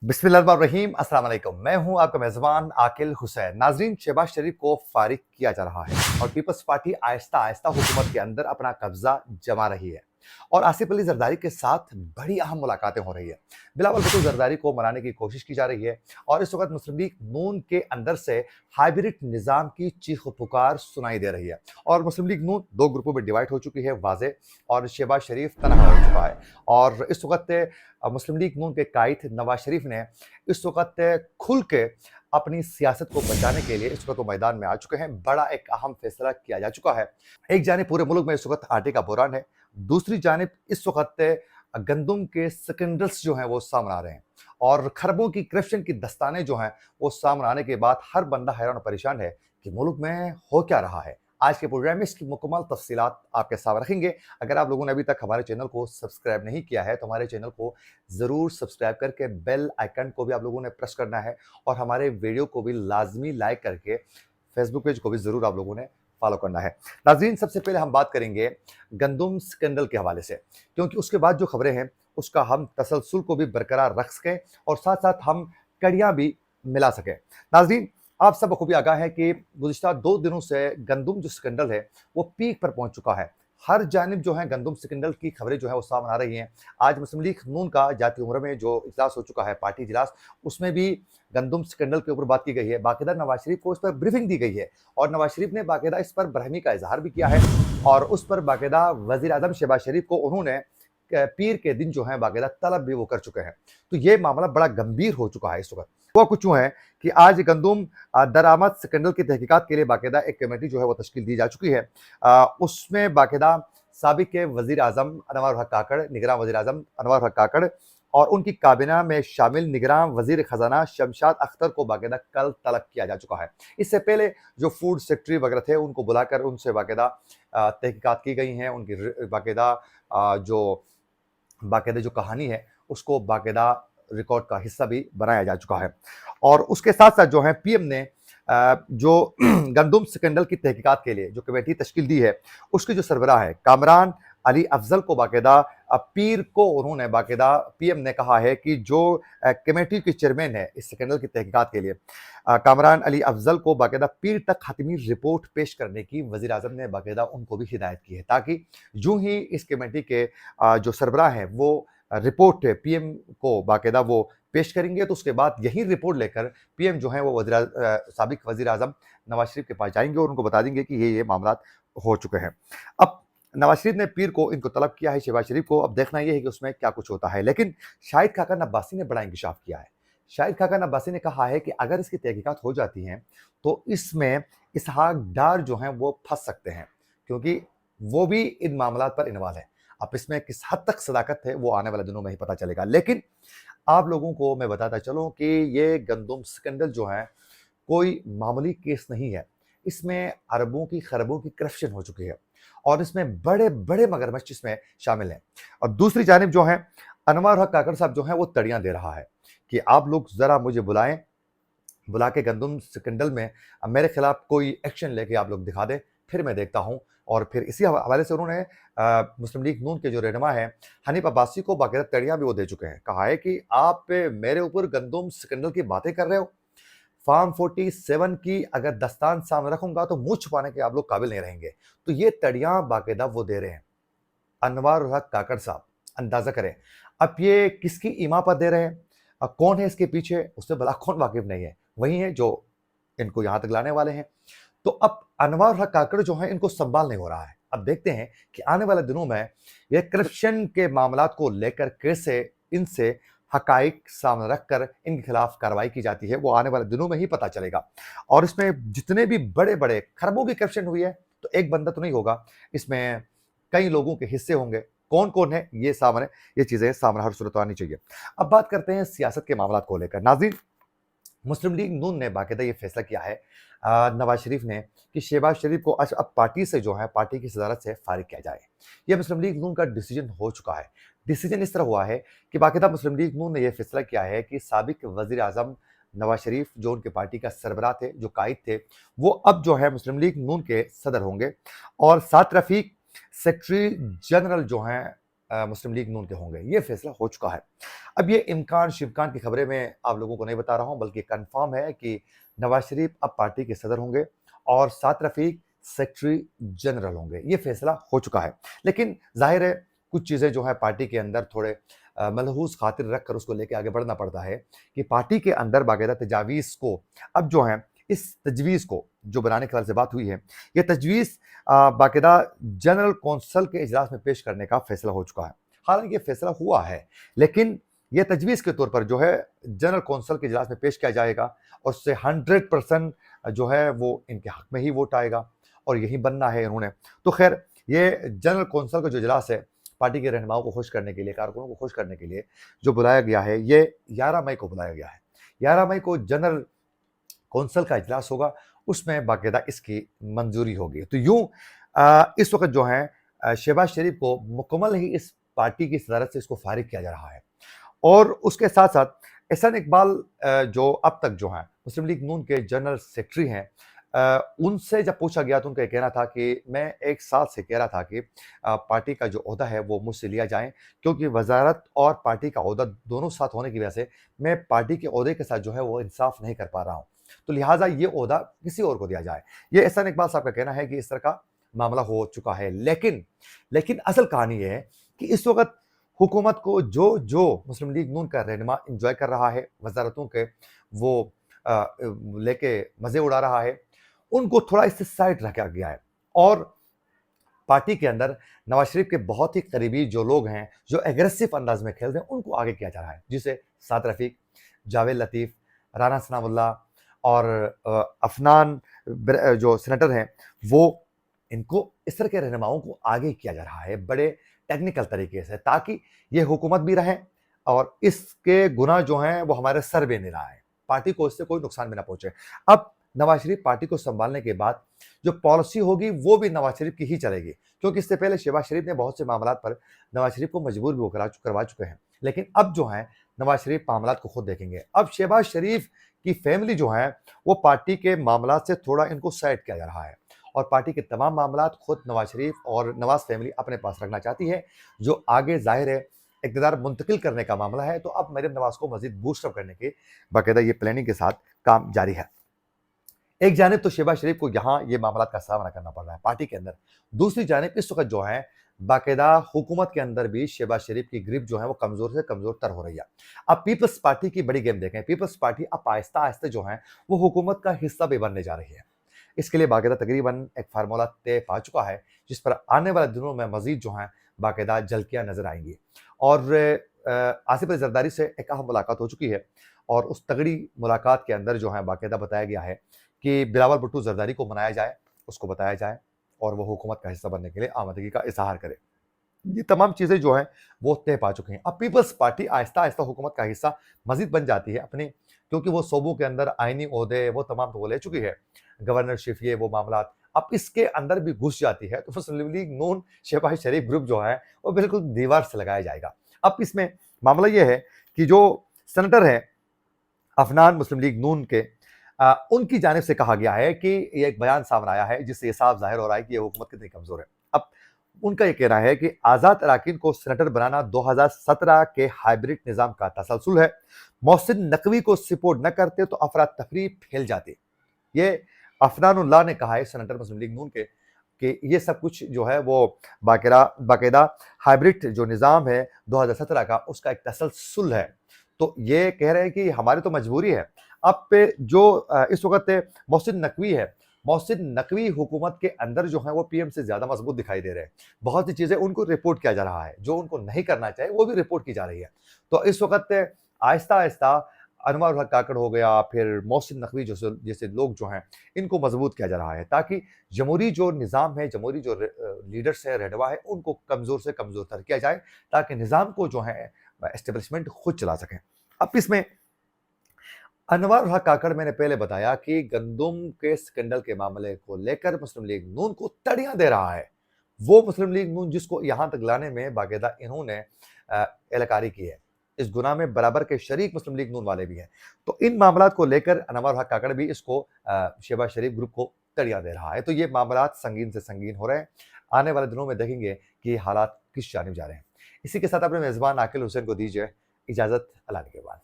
बिस्मिल्लाहिर्रहमानिर्रहीम, अस्सलाम वालेकुम। मैं हूं आपका मेज़बान आकिल हुसैन। नाज़रीन, शहबाज शरीफ को फारिग किया जा रहा है और पीपल्स पार्टी आहिस्ता आहिस्ता हुकूमत के अंदर अपना कब्जा जमा रही है और आसिफ अली जरदारी के साथ बड़ी अहम मुलाकातें हो रही है। बिलावल भुट्टो जरदारी को मनाने की कोशिश की जा रही है और इस वक्त मुस्लिम लीग नून के अंदर से हाइब्रिड निज़ाम की चीख पुकार सुनाई दे रही है और मुस्लिम लीग नून दो ग्रुपों में डिवाइड हो चुकी है वाज़े, और शहबाज शरीफ तनहा हो चुका है। और इस वक्त मुस्लिम लीग नून के कायद नवाज शरीफ ने इस वक्त खुल के अपनी सियासत को बचाने के लिए इस वक्त मैदान में आ चुके हैं। बड़ा एक अहम फैसला किया जा चुका है। एक जानिब पूरे मुल्क में इस वक्त आटे का बुरान है, दूसरी जानिब इस वक्त गंदम के स्कैंडल्स जो हैं वो सामने आ रहे हैं और खरबों की करप्शन की दस्ताने जो हैं वो सामने आने के बाद हर बंदा हैरान और परेशान है कि मुल्क में हो क्या रहा है। आज के प्रोग्राम में इसकी मुकम्मल तफसीलात आपके साथ रखेंगे। अगर आप लोगों ने अभी तक हमारे चैनल को सब्सक्राइब नहीं किया है तो हमारे चैनल को ज़रूर सब्सक्राइब करके बेल आइकन को भी आप लोगों ने प्रेस करना है और हमारे वीडियो को भी लाजमी लाइक करके फेसबुक पेज को भी ज़रूर आप लोगों ने फॉलो करना है। नाज़रीन, सबसे पहले हम बात करेंगे गंदम स्कैंडल के हवाले से, क्योंकि उसके बाद जो खबरें हैं उसका हम तसलसल को भी बरकरार रख सकें और साथ साथ हम कड़ियाँ भी मिला सकें। नाज़रीन, आप सब बखूबी आगाह है कि गुज़िश्ता 2 दिनों से गंदम जो स्कैंडल है वो पीक पर पहुंच चुका है। हर जानिब जो है गंदम स्कैंडल की खबरें जो है वो सामने आ रही हैं। आज मुस्लिम लीग नून का जाती उम्र में जो इजलास हो चुका है, पार्टी इजलास, उसमें भी गंदम स्कैंडल के ऊपर बात की गई है। बाकायदा नवाज शरीफ को इस पर ब्रीफिंग दी गई है और नवाज शरीफ ने बाकायदा इस पर बरहमी का इजहार भी किया है और उस पर बाकायदा वज़ीर आज़म शहबाज शरीफ को उन्होंने पीर के दिन जो है बाकायदा तलब भी वो कर चुके हैं। तो ये मामला बड़ा गंभीर हो चुका है इस वक्त। हुआ कुछ यूँ है कि आज गंदम दरामद स्कैंडल की तहकीकात के लिए बाकायदा एक कमेटी जो है वो तश्कील दी जा चुकी है। उसमें बाकायदा साबिक वज़ीर आज़म अनवर हक काकड़, निगरान वज़ीर आज़म अनवर हक काकड़ और उनकी काबिना में शामिल निगरान वज़ीर ख़जाना शमशाद अख्तर को बाकायदा कल तलब किया जा चुका है। इससे पहले जो फूड सेक्रेटरी वगैरह थे उनको बुलाकर उनसे बाकायदा तहकीकात की गई हैं। उनकी बाकायदा जो कहानी है उसको बाकायदा रिकॉर्ड का हिस्सा भी बनाया जा चुका है। और उसके साथ साथ जो है पीएम ने जो गंदम स्कैंडल की तहकीकात के लिए जो कमेटी तश्कील दी है उसके जो सरबराह है कामरान अली अफजल को बाकायदा पीर को उन्होंने बाकायदा पीएम ने कहा है कि जो कमेटी के चेयरमैन है इस स्कैंडल की तहकीकात के लिए कामरान अली अफजल को बाकायदा पीर तक हतमी रिपोर्ट पेश करने की वज़ीर आज़म ने बाकायदा उनको भी हिदायत की है, ताकि यूं ही इस कमेटी के जो सरबराह हैं वो रिपोर्ट पीएम को बाकायदा वो पेश करेंगे तो उसके बाद यही रिपोर्ट लेकर पीएम जो है वो साबिक वज़ीर आज़म नवाज शरीफ के पास जाएंगे और उनको बता देंगे कि ये मामला हो चुके हैं। अब नवाज शरीफ ने पीर को इनको तलब किया है, शहबाज शरीफ को। अब देखना ये है कि उसमें क्या कुछ होता है। लेकिन शाहिद खाकन अब्बासी ने बड़ा इंकशाफ किया है। शाहिद खाकन अब्बासी ने कहा है कि अगर इसकी तहकीकात हो जाती हैं तो इसमें इसहाक डार जो हैं वो फंस सकते हैं, क्योंकि वो भी इन मामलात पर इन्वॉल्व है। अब इसमें किस हद तक सदाकत है वो आने वाले दिनों में ही पता चलेगा। लेकिन आप लोगों को मैं बताता चलूं कि ये गंदम स्कैंडल जो है कोई मामूली केस नहीं है। इसमें अरबों की खरबों की करप्शन हो चुकी है और इसमें बड़े बड़े मगरमच्छ इसमें शामिल हैं। और दूसरी जानिब जो है अनवर हक काकड़ साहब जो है वो तड़ियां दे रहा है कि आप लोग जरा मुझे बुला के गंदम स्कैंडल में मेरे खिलाफ कोई एक्शन लेके आप लोग दिखा दें, फिर मैं देखता हूं। और फिर इसी हवाले से उन्होंने मुस्लिम लीग नून के जो रहनुमा है हनीफ अब्बासी को बाकायदा तड़ियां भी वो दे चुके हैं। कहा है कि आप मेरे ऊपर गंदम स्कैंडल की बातें कर रहे हो, फार्म 47 की अगर दस्तान सामने रखूंगा तो मुंह छुपाने के आप लोग काबिल नहीं रहेंगे। तो ये तड़ियां बाकायदा वो दे रहे हैं अनवर हक काकड़ साहब। अंदाजा करें अब ये किसकी ईमा पर दे रहे हैं, कौन है इसके पीछे, उससे भला कौन वाकिफ नहीं है। वही है जो इनको यहां तक लाने वाले हैं। तो अब अनवर हक काकड़ जो है इनको संभाल नहीं हो रहा है। अब देखते हैं कि आने वाले दिनों में ये करप्शन के मामलात को लेकर कैसे इनसे हकाइक सामने रखकर इनके खिलाफ कार्रवाई की जाती है, वो आने वाले दिनों में ही पता चलेगा। और इसमें जितने भी बड़े बड़े खरबों की करप्शन हुई है तो एक बंदा तो नहीं होगा, इसमें कई लोगों के हिस्से होंगे। कौन कौन है ये चीजें सामने हर सूरत आनी चाहिए। अब बात करते हैं सियासत के मामलात को लेकर। नाज़रीन, मुस्लिम लीग नून ने बाकायदा ये फैसला किया है नवाज शरीफ ने कि शहबाज शरीफ को अब पार्टी से जो है पार्टी की सदारत से फारिग किया जाए। यह मुस्लिम लीग नून का डिसीजन हो चुका है। डिसीजन इस तरह हुआ है कि बाकायदा मुस्लिम लीग नून ने यह फैसला किया है कि साबिक वज़ीर आज़म नवाज शरीफ जो उनके पार्टी का सरबराह थे, जो कायद थे, वो अब जो है मुस्लिम लीग नून के सदर होंगे और साथ रफीक सेक्रेटरी जनरल जो हैं مسلم لیگ نون کے ہوں گے، یہ فیصلہ ہو چکا ہے۔ اب یہ امکان شمکان کی خبریں میں آپ لوگوں کو نہیں بتا رہا ہوں، بلکہ کنفرم ہے کہ نواز شریف اب پارٹی کے صدر ہوں گے اور سعد رفیق سیکرٹری جنرل ہوں گے، یہ فیصلہ ہو چکا ہے۔ لیکن ظاہر ہے کچھ چیزیں جو ہے پارٹی کے اندر تھوڑے ملحوظ خاطر رکھ کر اس کو لے کے آگے بڑھنا پڑتا ہے کہ پارٹی کے اندر باقاعدہ تجاویز کو اب جو ہے اس تجویز کو جو بنانے کے حوالے سے بات ہوئی ہے، یہ تجویز باقاعدہ جنرل کونسل کے اجلاس میں پیش کرنے کا فیصلہ ہو چکا ہے۔ حالانکہ یہ فیصلہ ہوا ہے، لیکن یہ تجویز کے طور پر جو ہے جنرل کونسل کے اجلاس میں پیش کیا جائے گا اور اس سے 100% جو ہے وہ ان کے حق میں ہی ووٹ آئے گا اور یہی بننا ہے انہوں نے۔ تو خیر یہ جنرل کونسل کا جو اجلاس ہے پارٹی کے رہنماؤں کو خوش کرنے کے لیے، کارکنوں کو خوش کرنے کے لیے جو بلایا گیا ہے، یہ 11 مئی کو بلایا گیا ہے۔ 11 مئی کو جنرل کونسل کا اجلاس ہوگا، اس میں باقاعدہ اس کی منظوری ہوگی۔ تو یوں اس وقت جو ہے شہباز شریف کو مکمل ہی اس پارٹی کی صدارت سے اس کو فارغ کیا جا رہا ہے، اور اس کے ساتھ ساتھ احسان اقبال جو اب تک جو ہیں مسلم لیگ نون کے جنرل سیکرٹری ہیں، ان سے جب پوچھا گیا تو ان کا یہ کہنا تھا کہ میں 1 سال سے کہہ رہا تھا کہ پارٹی کا جو عہدہ ہے وہ مجھ سے لیا جائے، کیونکہ وزارت اور پارٹی کا عہدہ دونوں ساتھ ہونے کی وجہ سے میں پارٹی کے عہدے کے ساتھ جو ہے وہ انصاف نہیں کر پا رہا ہوں، تو لہٰذا یہ عہدہ کسی اور کو دیا جائے۔ یہ احسان اقبال صاحب کا کہنا ہے کہ اس طرح کا معاملہ ہو چکا ہے، لیکن اصل کہانی یہ ہے کہ اس وقت حکومت کو جو مسلم لیگ نون کا رہنما انجوائے کر رہا ہے، وزارتوں کے وہ لے کے مزے اڑا رہا ہے، ان کو تھوڑا اس سے سائڈ رکھا گیا ہے، اور پارٹی کے اندر نواز شریف کے بہت ہی قریبی جو لوگ ہیں جو ایگریسو انداز میں کھیل رہے ہیں ان کو آگے کیا جا رہا ہے، جسے سعد رفیق، جاوید لطیف، رانا ثناء اللہ اور افنان جو سینیٹر ہیں، وہ ان کو اس طرح کے رہنماؤں کو آگے کیا جا رہا ہے بڑے ٹیکنیکل طریقے سے، تاکہ یہ حکومت بھی رہے اور اس کے گناہ جو ہیں وہ ہمارے سر پہ نہیں آئے، پارٹی کو اس سے کوئی نقصان بھی نہ پہنچے۔ اب نواز شریف پارٹی کو سنبھالنے کے بعد جو پالیسی ہوگی وہ بھی نواز شریف کی ہی چلے گی، کیونکہ اس سے پہلے شہباز شریف نے بہت سے معاملات پر نواز شریف کو مجبور بھی کروا چکے ہیں، لیکن اب جو ہے نواز شریف معاملات کو خود دیکھیں گے۔ اب شہباز شریف کی فیملی جو ہے وہ پارٹی کے معاملات سے تھوڑا ان کو سائڈ کیا جا رہا ہے، اور پارٹی کے تمام معاملات خود نواز شریف اور نواز فیملی اپنے پاس رکھنا چاہتی ہے، جو آگے ظاہر ہے اقتدار منتقل کرنے کا معاملہ ہے، تو اب مریم نواز کو مزید بوسٹ اپ کرنے کے باقاعدہ یہ پلاننگ کے ساتھ کام جاری ہے۔ ایک جانب تو شہباز شریف کو یہاں یہ معاملات کا سامنا کرنا پڑ رہا ہے پارٹی کے اندر، دوسری جانب اس وقت جو ہے باقاعدہ حکومت کے اندر بھی شہباز شریف کی گرپ جو ہے وہ کمزور سے کمزور تر ہو رہی ہے۔ اب پیپلز پارٹی کی بڑی گیم دیکھیں، پیپلز پارٹی اب آہستہ آہستہ جو ہے وہ حکومت کا حصہ بھی بننے جا رہی ہے۔ اس کے لیے باقاعدہ تقریباً ایک فارمولہ طے پا چکا ہے، جس پر آنے والے دنوں میں مزید جو ہیں باقاعدہ جھلکیاں نظر آئیں گی، اور آصف علی زرداری سے ایک اہم ملاقات ہو چکی ہے، اور اس تگڑی ملاقات کے اندر جو ہے باقاعدہ بتایا گیا ہے کہ بلاول بھٹو زرداری کو منایا جائے، اس کو بتایا جائے اور وہ حکومت کا حصہ بننے کے لیے آمادگی کا اظہار کرے۔ یہ تمام چیزیں جو ہیں وہ طے پا چکی ہیں۔ اب پیپلز پارٹی آہستہ آہستہ حکومت کا حصہ مزید بن جاتی ہے اپنی، کیونکہ وہ صوبوں کے اندر آئینی عہدے وہ تمام تو وہ لے چکی ہے، گورنرشپ یہ وہ معاملات، اب اس کے اندر بھی گھس جاتی ہے، تو مسلم لیگ نون شہباز شریف گروپ جو ہے وہ بالکل دیوار سے لگایا جائے گا۔ اب اس میں معاملہ یہ ہے کہ جو سینیٹر ہیں افنان مسلم لیگ نون کے، ان کی جانب سے کہا گیا ہے کہ یہ ایک بیان سامنے آیا ہے جس سے یہ صاف ظاہر ہو رہا ہے کہ یہ حکومت کتنی کمزور ہے۔ اب ان کا یہ کہنا ہے کہ آزاد اراکین کو سینیٹر بنانا 2017 کے ہائبرڈ نظام کا تسلسل ہے، محسن نقوی کو سپورٹ نہ کرتے تو افراتفری پھیل جاتی۔ یہ افنان اللہ نے کہا ہے سینیٹر مسلم لیگ نون کے کہ یہ سب کچھ جو ہے وہ باقاعدہ ہائبرڈ جو نظام ہے 2017 کا اس کا ایک تسلسل ہے، تو یہ کہہ رہے ہیں کہ ہماری تو مجبوری ہے۔ اب پہ جو اس وقت محسن نقوی ہے، محسن نقوی حکومت کے اندر جو ہیں وہ پی ایم سے زیادہ مضبوط دکھائی دے رہے ہیں، بہت سی چیزیں ان کو رپورٹ کیا جا رہا ہے، جو ان کو نہیں کرنا چاہیے وہ بھی رپورٹ کی جا رہی ہے۔ تو اس وقت آہستہ آہستہ انور الحق کاکڑ ہو گیا، پھر محسن نقوی جیسے لوگ جو ہیں ان کو مضبوط کیا جا رہا ہے، تاکہ جمہوری جو نظام ہے، جمہوری جو لیڈرز ہیں، رہنما ہے، ان کو کمزور سے کمزور تر کیا جائے، تاکہ نظام کو جو ہے اسٹیبلشمنٹ خود چلا سکیں۔ اب اس میں انور الحق کاکڑ میں نے پہلے بتایا کہ گندم کے سکینڈل کے معاملے کو لے کر مسلم لیگ نون کو تڑیاں دے رہا ہے، وہ مسلم لیگ نون جس کو یہاں تک لانے میں باقاعدہ انہوں نے اہلکاری کی ہے، اس گناہ میں برابر کے شریک مسلم لیگ نون والے بھی ہیں، تو ان معاملات کو لے کر انور الحق کاکڑ بھی اس کو شہباز شریف گروپ کو تڑیاں دے رہا ہے، تو یہ معاملات سنگین سے سنگین ہو رہے ہیں۔ آنے والے دنوں میں دیکھیں گے کہ حالات کس جانب جا رہے ہیں۔ اسی کے ساتھ اپنے میزبان عاقل حسین کو دیجیے اجازت، اللہ نگہبان۔